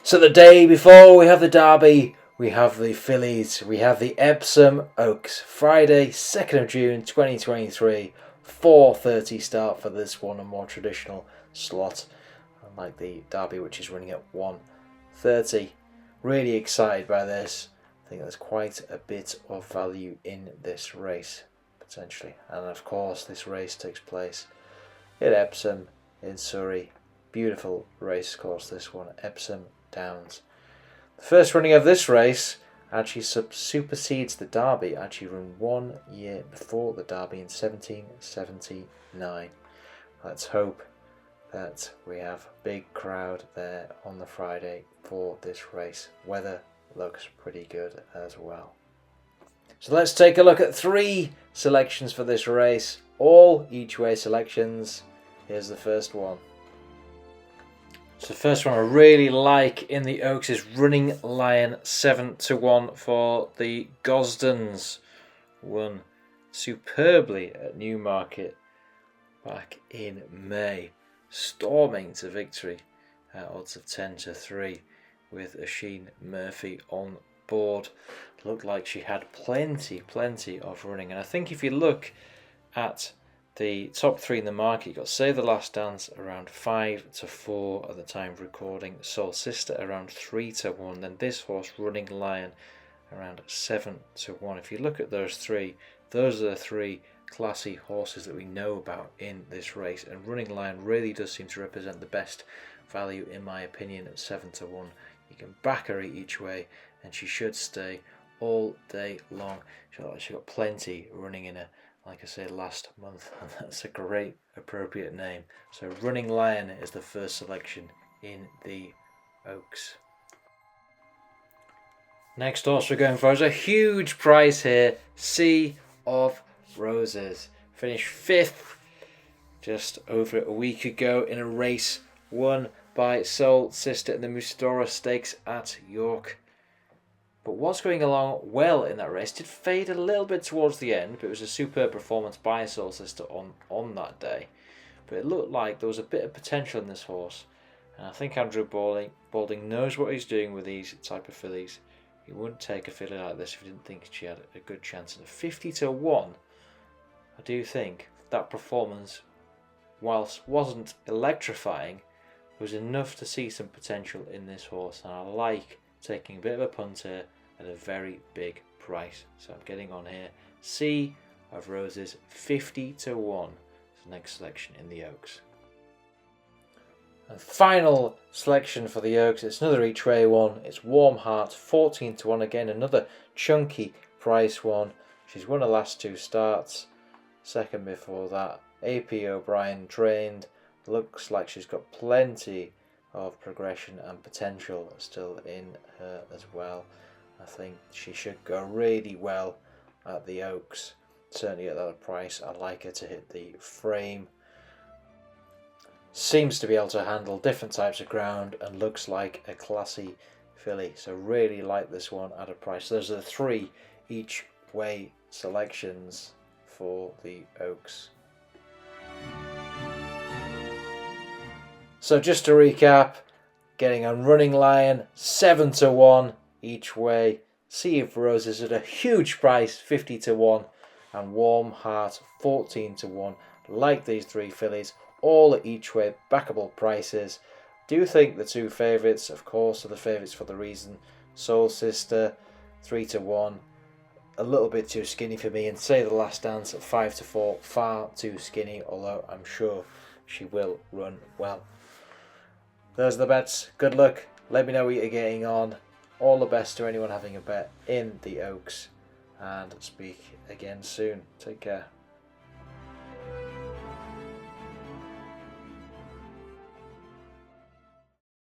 So the day before we have the derby, we have the fillies, we have the Epsom Oaks. Friday, 2nd of June 2023, 4:30 start for this one, a more traditional slot, unlike the derby which is running at 1:30. Really excited by this. I think there's quite a bit of value in this race, potentially. And of course this race takes place at Epsom in Surrey. Beautiful race course this one, Epsom Downs. The first running of this race actually supersedes the Derby, actually run 1 year before the Derby in 1779. Let's hope that we have a big crowd there on the Friday for this race. Weather looks pretty good as well. So let's take a look at 3 selections for this race, all each way selections. Here's the first one. So the first one I really like in the Oaks is Running Lion, 7-1 for the Gosdens. Won superbly at Newmarket back in May, storming to victory at odds of 10-3 with Oisin Murphy on board. Looked like she had plenty of running, and I think if you look at the top 3 in the market, you got Save the Last Dance around 5-4 at the time of recording, Soul Sister around 3-1, then this horse Running Lion around 7-1. If you look at those 3, those are the 3 classy horses that we know about in this race, and Running Lion really does seem to represent the best value in my opinion at 7-1. You can back her each way and she should stay all day long. She got plenty running in her, like I said last month, and that's a great appropriate name. So Running Lion is the first selection in the Oaks. Next horse we're going for is a huge price here, Sea of Roses. Finished 5th just over a week ago in a race won by Soul Sister in the Mustora Stakes at York. But what's going along well in that race did fade a little bit towards the end, but it was a superb performance by Soul Sister on that day. But it looked like there was a bit of potential in this horse, and I think Andrew Balding knows what he's doing with these type of fillies. He wouldn't take a filly like this if he didn't think she had a good chance. At 50-1, I do think that performance, whilst wasn't electrifying, was enough to see some potential in this horse, and I like taking a bit of a punt here at a very big price. So I'm getting on here. Sea of Roses, 50-1 is the next selection in the Oaks. And final selection for the Oaks, it's another each way one. It's Warm Heart, 14-1 again, another chunky price one. She's won her last 2 starts. Second before that, AP O'Brien trained. Looks like she's got plenty of progression and potential still in her as well. I think she should go really well at the Oaks, certainly at that price. I'd like her to hit the frame. Seems to be able to handle different types of ground and looks like a classy filly, so really like this one at a price. Those are the 3 each way selections for the Oaks. So just to recap, getting on Running Lion, 7-1 each way. Sea of Roses at a huge price, 50-1. And Warm Heart, 14-1. Like these 3 fillies, all at each way backable prices. Do think the 2 favourites, of course, are the favourites for the reason. Soul Sister, 3-1. A little bit too skinny for me. And Say the Last Dance at 5-4, far too skinny, although I'm sure she will run well. Those are the bets. Good luck. Let me know what you're getting on. All the best to anyone having a bet in the Oaks. And speak again soon. Take care.